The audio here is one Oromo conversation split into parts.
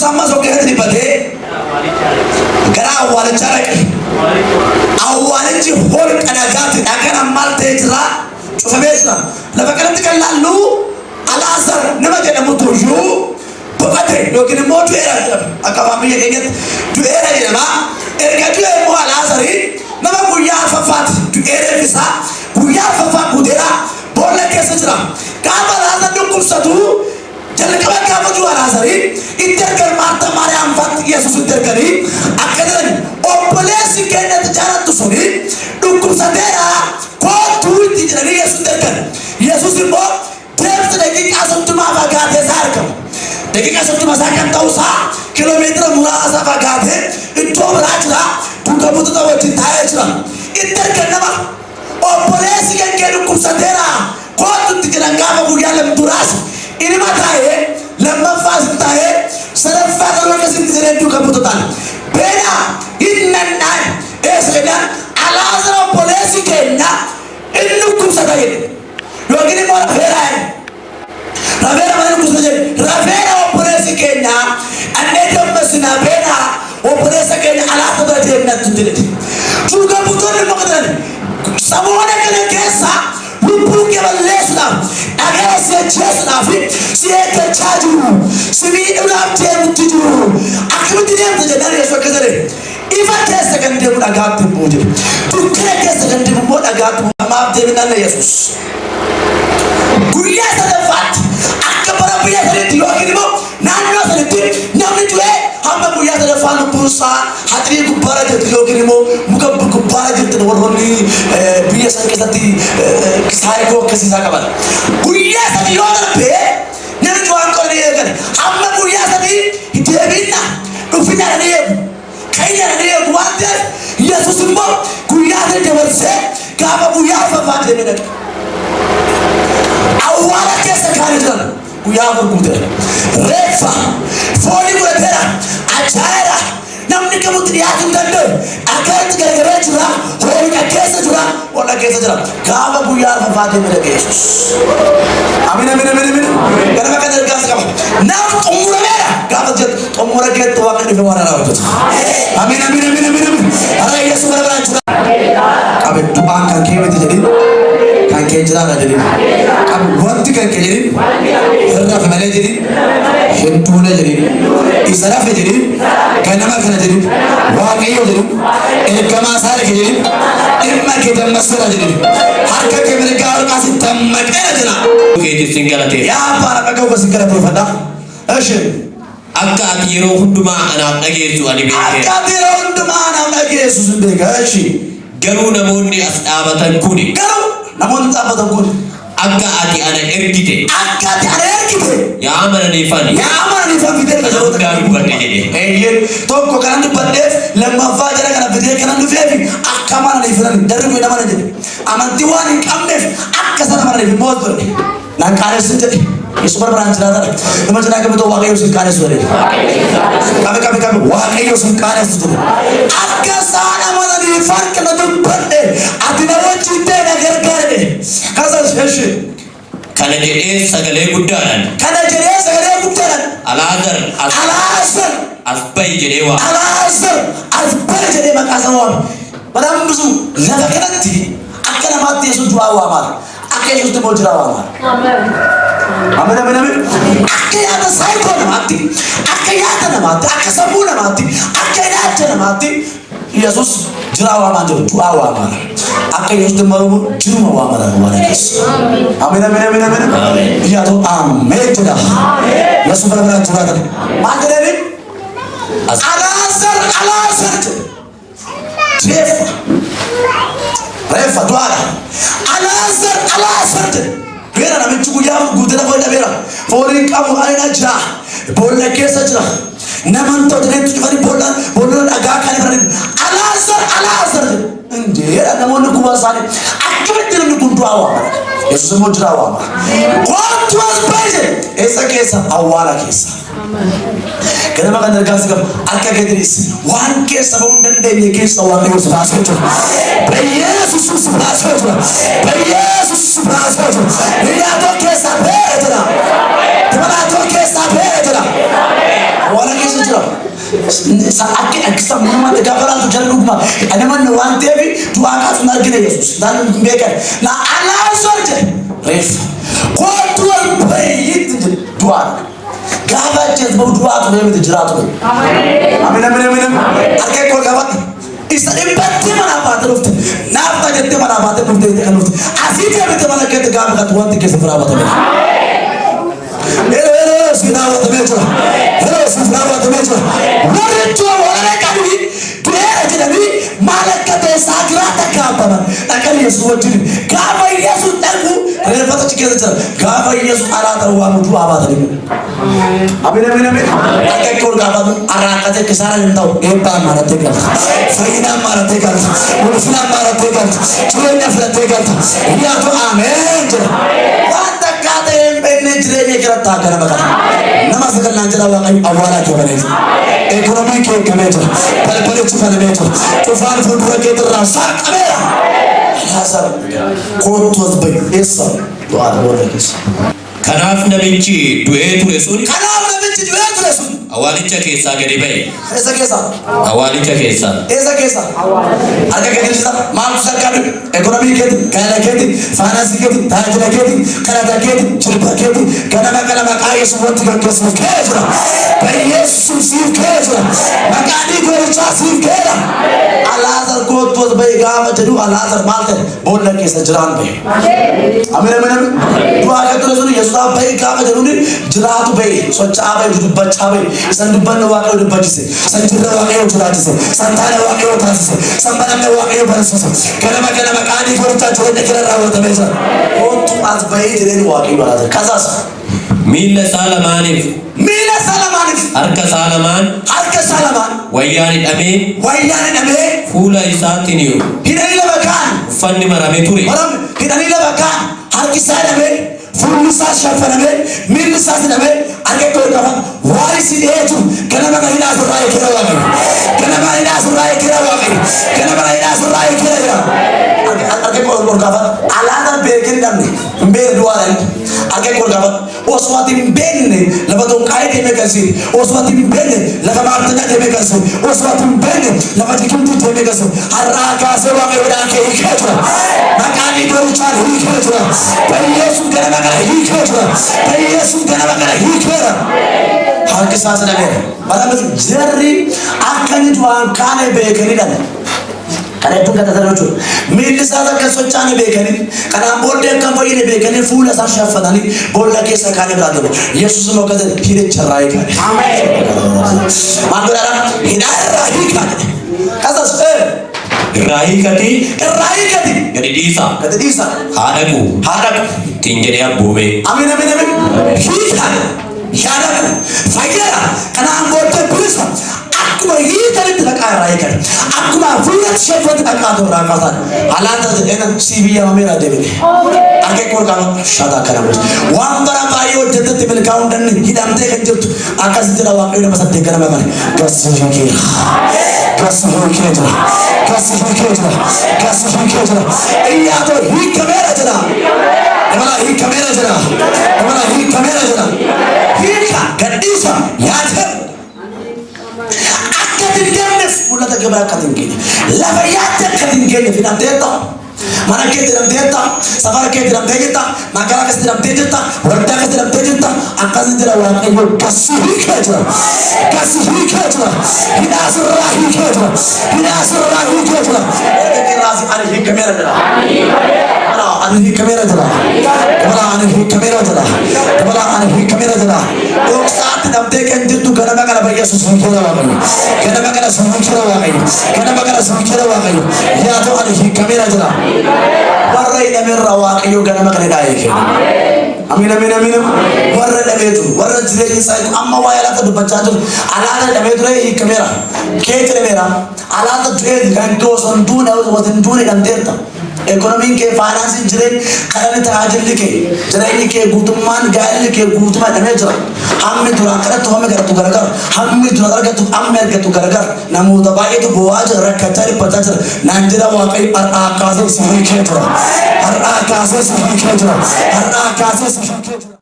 amma sokkee dibate gara awwaalcha dhaqe awwaalchi hol qadagaati dhaqana malte jira cufamee jira lafa kanatti kan laallu Alaazar nama jedhamu tuyyuu boqote yookiin immoo du'eera akka biyya keenyatti du'eera jedhama erga du'e immoo Alaazari nama guyyaa afaffaati du'eera isaa guyyaa afaffaa guuteera boolla keessa jira gaafa Alaazar dhukkubsatu jalqaba gaafa du'a Alaazari itti ergan Maartaa Maariyaam faatti Yesuus itti erganii akka jedhan obboleessi keenyatti jaalattu suni dhukkubsateera kootu itti jedhanii Yesuus itti ergan Yesuus immoo deemsa daqiiqaa 30 fagaatee saargamu daqiiqaa 30 saakan ta'uusaa kiiloomeetira muraasa fagaatee iddoo biraa jira duuka buutota wajjin taa'ee jira itti ergan nama obboleessi keenya dhukkubsateera kootu itti jedhan gaafa guyyaa lamduraas ilma taa'ee lammaffaas taa'ee sadaffaa kan akkasitti jedhee duuka buutotaan beena hinnannaan eessa jedhan Alaazar obboleessi keenya inni dhukkubsata jedhe yookiin immoo rafeera mana dhukkubsata jedhe rafeera obboleessi keenya annee dammasina beena obboleessa keenya Alaazar deemnatti jedhe duuka buutoonni moqatan samoona kana keessa lubbuu kee balleessuudhaaf dhagaa seecheessuudhaaf si eeggachaa jiru si miidhuudhaaf deemutti jiru akkamitti deemta jedhan Yesuus akka jedhe ifa keessa kan deemu dhagaatti immoo jedhe dukkana keessa kan deemu immoo dhagaatti maaf deebinan Yesuus guyyaa sadaffaatti akka bara biyya sanitti yookiin immoo naannoo sanitti namni du'e hamma guyyaa sadaffaa lubbuunsaa haxirii gubbaara jirti yookiin immoo muka gubbaara jirti warroonni biyya san keessatti saayikoo akkasiisaa qaban guyyaa sadi yoo darbee namni du'aan qolanii eegan hamma guyyaa sadii deebiinna dhufinna dhanii eegu kayna dhanii eegu waan ta'eef Yesuus immoo guyyaa sadi dabarsee gaafa guyyaa afaffaa deemee dhaqe awwaala keessa kaanii jiran guyyaa gurguute reeffa foonii godhateera ajaa'eera namni kamutti dhiyaatuu danda'u akkatti gargaree jira hoolqa keessa jira hoolqa keessa jira gaafa guyyaa afaffaa deemee dhaqe Yesuus amin amin amin amin gara bakka dargaasa qaba naaf xumurameera gaafa jettu xumura keetti waan dhufe waan raawwatu amin amin amin amin amin ara Yesuus bara bara jira qabe du'aan kan keemeti jedhin kan kee jiraata jedhin qabe wanti kan kee jedhin irra famalee jedhin hedduudha jedhin isa rafe jedhin ganama kana jedhin waaqayyo jedhin ergamaa isaa dhaqe jedhin dhimma kee dammasira jedhin harka kee mirgaa harkaasi dammaqeera jedha keetis hin galatee yaa baara dhaga'u basi galateeffadha eshi akka ati yeroo hundumaa anaaf dhageessu ani beekee akka ati yeroo hundumaa anaaf dhageessu sin beeka eshi garuu namoonni as dhaabatan kuni garuu namoonni dhaabatan kuni akka ati ana ergite yaa amananiifan fidee tajaajila gaarii dubbadhe jedhe tokko kanan dubbadheef lammaffaa jara kana fidee kanan dhufeef akka amananiifan darbi nama jedhe amantii waan hin qabneef akka sana amananiif immoo godhe naan qaanessin jedhe Yesuus barbaadaan jiraata nama jira akka bitoo waaqayyo sin qaanessu jedhe qabe waaqayyo sin qaanessu jedhe akka isaan amananiifan kana dubbadhe ati na wajjin ta'e na gargaare kasa sheshi kana jedhee sagalee guddaadhaan Alaazar asbahi jedhee waa Alaazar asbahi jedhee maqaa isaa waame badaan bisu lafa kanatti akka namaatti Yesuus du'aa waamaa akka Yesuus immoo jiraa waamaa amen amen amen akka yaada saayikoo namaatti akka yaada namaatti akka sammuu namaatti akka ilaalcha namaatti Yesuus jiraa waamaa jiru du'aa waamaa akka Yesuus immoo jiruma waamaa waan keessa amen amen amen amen yaado amen jedha Yesuus barbaadaan jiraata maal jedhani Alaazar reeffa du'aadha Alaazar beera namichi guyyaa guutee lafa dhabeera fooliin qabu aina jira boolla keessa jira naman ta'u jedheetti cufanii boolla dhagaa kan irra Alaazar indeera namoonni kuma isaanii akkamitti namni kun du'aa waama Yesuus immoo jiraa waama kootu as baay'ee eessa keessa awwaala keessa ganama kan dargaasi qabu akka keetinis waan keessa ba'uu dandeenye keessa waaqayyo si baasee jira Yesuus si baasee jira Yesuus si baasee jira hiriyaatoo keessa beera jira dimanaatoo keessa beera jira awwaala keessa Akka akkam nama gaafaraatu jalluuma anaman waan ta'eef du'aa kaasuun argina Yesuus dhaan beekan na alaa sorte reef kootu wal bayyit du'aa gaafa jees bau du'aa tu beemte jiraatu amin akka koo gaafa isa dhibbatti mana baate dhufte naafta jettee mana baate dhufte kan dhufte asii deemte mana keetti gaafa gatu wanti keessa firaa baate Sinawa temecho, hello sinawa temecho. Waritu wale kadi, tuera jadi malaikat sagrada kapan? Akan Yesus wajib. Kau Yesus tahu, repot cikgu saja. Kau Yesus arah terwam tu apa tadi? Amin. Akan kau kau arah kata kesaran tahu. Apa marah tegal, Faina marah tegal, Ulfina marah tegal, Cuennya marah tegal. Ya tu amin. Wanda kata yang penjrenya kira tak kena makan. Nama sekarang nanti awak awalnya kau beri. Ekonomi kau kemeja, pada cufan kemeja, cufan fundura kita rasa kamera. Hasar, kau tuas baik, esok doa boleh kis. Kanaf namichi dua tu lesun. Kanaf namichi dua tu lesun. Awalnya kisah gede bayi. Esa kisah. Awalnya kisah. Esa kisah. Ada kisah. Maaf sekarang ekonomi kita, kaya kita, finance kita, tajir kita, kereta kita, cerita kita, karena kaya semua tiga kisah kita. Beri Yesus sih kita. Maka di gereja sih kita. Al-Azhar kau tuas bayi gama jadi Al-Azhar malte boleh kisah jalan bayi. Amin. Dua kata lesun Yesus bayi gama jadi jalan tu bayi. Socha bayi duduk baca bayi. Sanduban wakil udah bajise, sanjira wakil udah bajise, santana wakil udah bajise, sambaran wakil bajise. Kenapa kani korupsi coba kira rawat aja. Untuk asbayi jadi wakil bajise. Kasas. Mila salamanif. Harka salaman. Wayani ame. Fula isatiniu. Hidani lebakan. Fanni marame turi. Hidani lebakan. Harki sadame. Fulusa syafanabe, milusa sinabe, agak kau kawan warisi dia tu, kenapa kau tidak surai kira wangi, agak kau kawan, alasan berkini kami, berdua agak kau kawan, oswati benne, lepas tu kaya dia megasi, oswati benne, lepas martanya dia megasi, oswati benne, lepas dikumti dia megasi, haraka sewangi udah kaya itu, makanya baru cari itu, Yesus kenapa Yesus kenapa harki sasa nabe malam jerry akan tuan kane bekeni dan kane tu kata terus mili sasa kesocane bekeni kana bolde kampo ini bekeni fula sa shafadani bolla kesa kane brado Yesus mo kata hire charai kane amen mandara hidara hikane kasas Rai kati kati disa hadaku tinggi bome amin hitan hadaku fayera kana ambote pulis aku hitan tidak rai kan aku mah fulat shefot tak atur rakasan alata enak CV yang merah deh agak kurang shada karam wambara bayo jatuh tibel kauntan hidam deh kan jatuh akas tidak waktu ini masa tiga nama kan kasih iya tuh hi kamera jana hika gadisa ya tuh akatin games ulah tak kebar akatin gini lava ya akatin gini finam teta mana kita dalam teta safar kita dalam teta makara kita dalam teta warga kita dalam teta akatin tidak wakil kasih hika jana hina surah hika jana Rasi aneh kamera jala, kamera jala. Orang saat dalam teken itu kenapa kalau bagi Yesus sungkira wakai, kenapa kalau sungkira wakai, ya tu aneh kamera jala. Warai namera wakai juga kenapa kalau daik. Amin. Warai nametu, warai jadi saya amma wayar atau baca tu, alat nametu ini kamera, kek kamera, alat tu jadi kan tu sentuh Turi dan terta, ekonomi ke finance jiren karena terhajar like, jiren ke gutuman gaya ke gutuman damage, hammi tulang kerja tu hammi kerja tu gara, hammi kerja tu gara, namun tabai itu bawa aja rakyat cari pacar, nanti dah wakai akasih sahih kerja, akasih sahih kerja.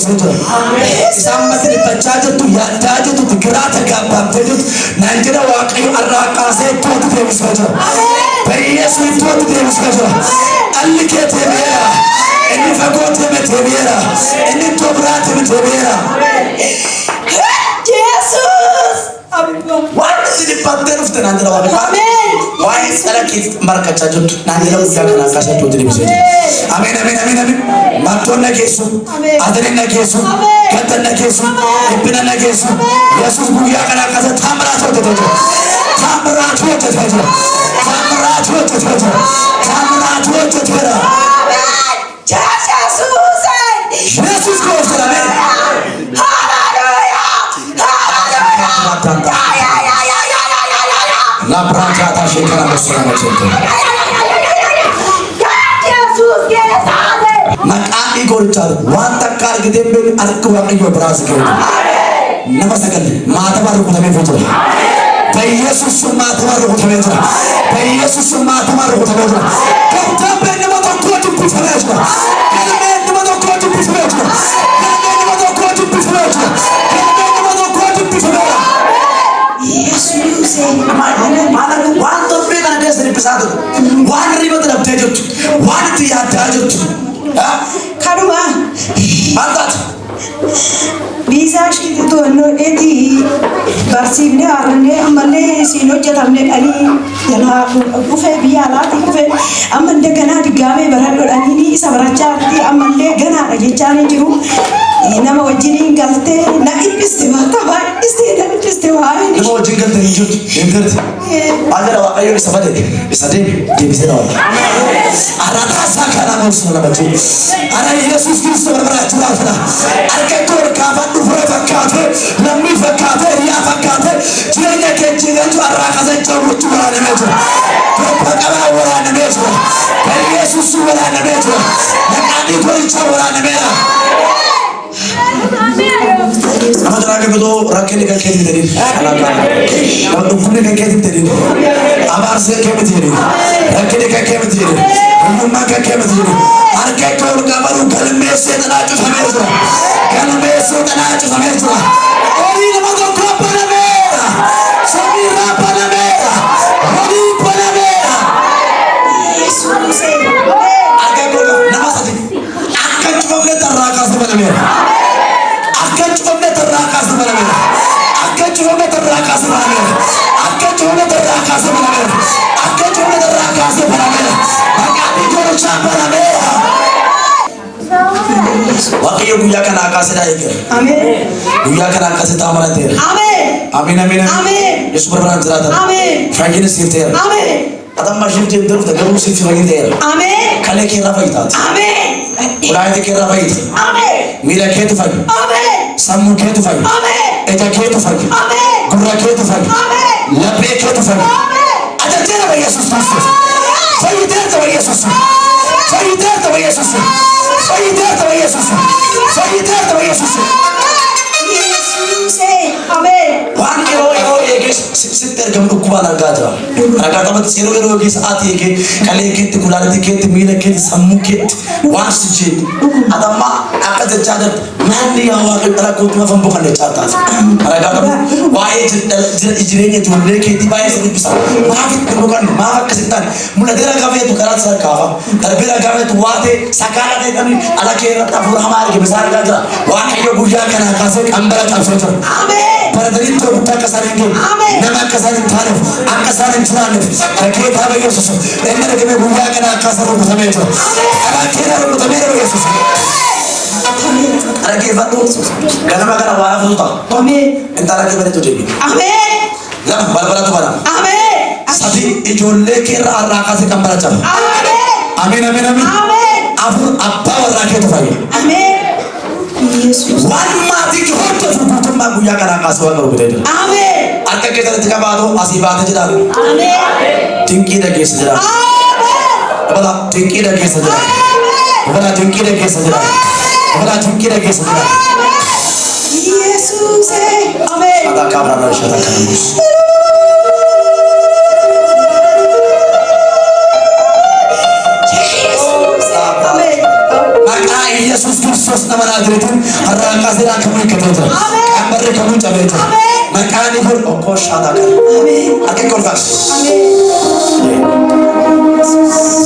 deebisee isaan masni bachaajatu yaadaajatu tigraata gaabbaamteetu naanjira waaqayyo arraa kaasee ittootu deebisee jira biyyeessu ittootu deebisee jira alli kee deebi'eera inni fagoo deebi'eera inni ittoo biraa deebi'eera Jesus waan itti dhiphattee dhufte naanjira waaqayyo waa'ee salakii markachaa jirtu naanjira guddaa kanaa kaasee ittootu deebisee jira ameen ameen ameen ameen mattoon nageessu adariin nageessu gaddan nageessu dhibbina nageessu yesuus guyyaa kanaa kaasee taamiraatu hojjetee jira taamiraatu hojjetee jira taamiraatu hojjetee jira taamiraatu hojjetee jira yesuus gooftaa ameen la branchata shekara bosra machete maqaan igorchaal waan takka argitee beek harka waaqayyo biraas geetu nama sagal maataba rukutamee jira በኢየሱስ ስም ማተባ rukutamee jira በኢየሱስ ስም ማተባ rukutamee jira ከታበ nama tokko dubbifamee jira kalmee nama tokko dubbifamee jira kalmee nama tokko dubbifamee jira kalmee nama tokko dubbifamee jira Jesus maala waan torbee kana keessa dhiphisaatu waan ribata dhabdee jirtu waan itti yaaddaa jirtu kaduma maal biisash to no eti barsifne arne amalle sino jatamne dani yana kufe biya lati kufe amande gana digame barado dani ni sabrachati amalle gana ajechane jiru nama wajini galte na ipiste mata ba iste wa nama wajin galte injut ingerti agara waaqayyo isafade isade debise dawa arata sakana musala bachi ara yesus kristo barbara chura arketo kafandu fure fakate namni fakate ya fakate jirenya kenjirentu arakaze chawuchu wala nemejo propaganda wala nemejo yesus wala nemejo nakani koricha wala nemera Amadara ke bedo rakene ka kedi dedin alaka amadu kunne ka kedi dedin amar se ke bedin rakene ka ke bedin umma ka ke bedin arke ko ka baru kalme se tanaju samejo kalme se tanaju samejo ori na mado ko panamera samira panamera ori panamera Jesus aga ko namasati akan chumne taraka se panamera akan chumne taraka se panamera akan chumne taraka se panamera akan chumne taraka se panamera akan chumne taraka se panamera agadi ko chapanamera waaqayyo guyyaa kana akaasee daayee amen guyyaa kana akaasee taamarateera amen amen amen amen yesu barbaadaan jiraatan amen fayyina siifteera amen atamma shifteen darufta garuu siif fayyiteera amen kalee keerraa fayyitaati amen ulaayite keerraa fayyita amen miila keetu fayyu amen sammuu keetu fayyu amen ija keetu fayyu amen gurra keetu fayyu amen laphee keetu fayyu ajajeera ba yesus kristos fayyiteerta ba yesus fayyiteerta ba yesus fayyiteerta ba yesus fayyiteerta ba yesus Jesus amen waan yeroo eegee sitti ergamu dhukkubaan argaa jira ragaa taphattis yeroo eegee sa'aatii eegee kalee keetti kulaalitti keetti miila keetti sammuu keetti waan si jeetu atamma akka jechaa jirtu maanni yaa waaqa dhala kootti mafan boqanne caataas ragaa taphatu waa'ee jireenya ijoollee keetti baay'ee si dhibbisa maaf itti boqanne maaf akkasitti taane mul'atee ragaa feetu karaa isa kaafa darbee ragaa feetu waatee sakaala ta'edhani ala kee irratti hafuura hamaa argime isaa argaa jira waaqayyo guyyaa kanaa kaasee qambara cabsee jira baratanii to'atu akka isaan hin geenye nama akka isaan hin taaneef akka isaan hin jiraanneef rakkee ba yesus inni argame guyyaa kana akka isaan rukutamee jira qabaatee rukutamee jira yesus dhaggeeffadhu ganama kana waa hafuutu ta'a intala kee bareedu deebi lama balbalatu bana sadi ijoollee keerraa har'aa kaasee qambara caba ameen ameen ameen afur abbaa warraa keetu fayya waan maatii hojjetu guutummaa guyyaa kanaa kaasee waan barbaadee jira akka keessatti qabaatu asii baatee jira dinqii dhageessa jira dabala dinqii dhageessa jira dabala dinqii dhageessa jira dabala dinqii dhageessa jira Jesus amen ada kabra na shata kanamus Jesus amen maka Yesus Kristus ኢየሱስ ነመናድሪቱ አራቃ ዘራ ከሙ ከቶታ አንበረ ከሙ ጨበታ መቃኒ ሆል ኦኮሻዳ ከ አሜን አከኮልፋስ አሜን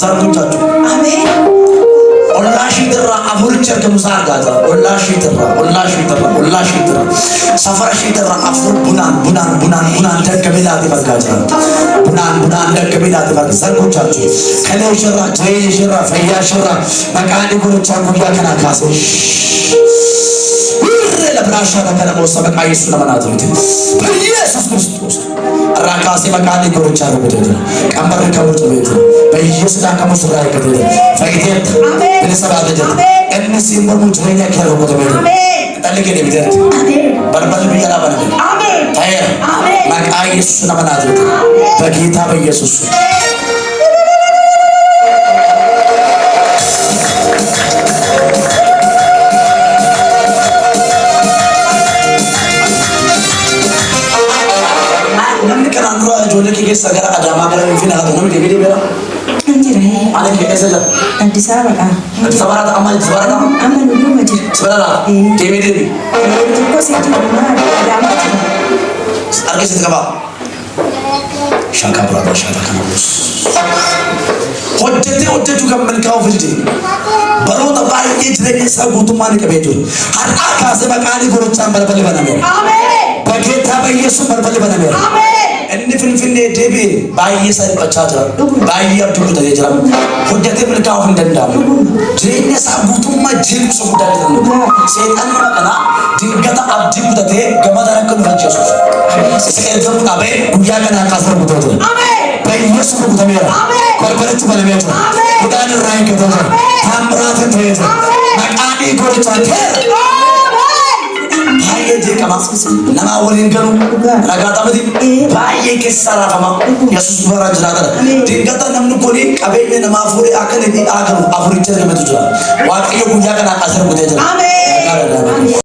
ዛርኩታቱ አሜን ኦላሽ ድራ አፉርቸር ከሙሳር ጋዛ ኦላሽ ድራ ሰፈራሽ ድራ አፉር ቡናን ደከሜላ ተፈርጋ자 ቡናን ደከሜላ ተፈርጋ ዛርኩታቱ ከለው ሽራ ጀይ ሽራ ፈያ ሽራ መቃኒ ጎርቻ ጉያ ከናካሰ ለብራሻ ለከለሞስ በቃ ኢየሱስ ለመናዝሬት በኢየሱስ ክርስቶስ ራካሴ መቃኒ ጎርቻ ረበደ ቀንበር ከወጭ ቤት በኢየሱስ ዳከሞስ ራይ ከደደ ፈይቴት ለሰባደ እንሲ በሙጭ ወይኔ ከረው ወደ ቤት ተልከ ለብደት በርበል ቢያላ ባለ አሜን ታየ መቃ ኢየሱስ ለመናዝሬት በጌታ በኢየሱስ ጆለኪ ጌስ አገራ አዳማ ገራ ፊና ነው ዲቪዲ በላ እንጂራ አለ ከሰለ አዲስ አበባ አማን ሰባራ አማን ነው መጅር ሰባራ ዲቪዲ ኮሴት አዳማ አርገስ ተገባ ሻካ ብራዳ ሻካ ከነውስ ሆጀቱ ከመልካው ፍልጂ በሮታ ባይ እጅለኝ ሰጉቱ ማን ከቤቱ አራ ካሰ በቃሊ ጎሮቻን በልበል በነመ አሜን በጌታ በኢየሱስ በልበል በነመ አሜን እንፍንፍኔ ዴቢ ባይሰ በቻትራ ባይ አብዱ ተጀራ ሆጀቴ መልካው እንደንዳም ጅለኝ ሰጉቱ ማጅል ሱዳት ነው ሰይጣን ማቀና ድንገት አብዲ ጉዳቴ ገማዳረከን ፈጨሱ ሰይጣን አበ ጉያ ገና ካሰር ጉዳቴ አሜን በኢየሱስ ጉዳሜ አሜን ኮርበረች በለቤቱ ጉዳን ራይ ከተማ ታምራት ተይዘ መቃኒ ጎርቻ ተር ባየ ጀቀማስ ነማ ወሊንገሩ ረጋጣበዲ ባየ ከሰራፈማ ኢየሱስ ወራጅ ራደረ ድንገት ነምን ኮሊ ቀበኝ ነማ ፉሪ አከለ አገሩ አፍሪቸ ገመቱ ጅራ ዋቅዮ ጉያ ገና ካሰር ጉዳቴ አሜን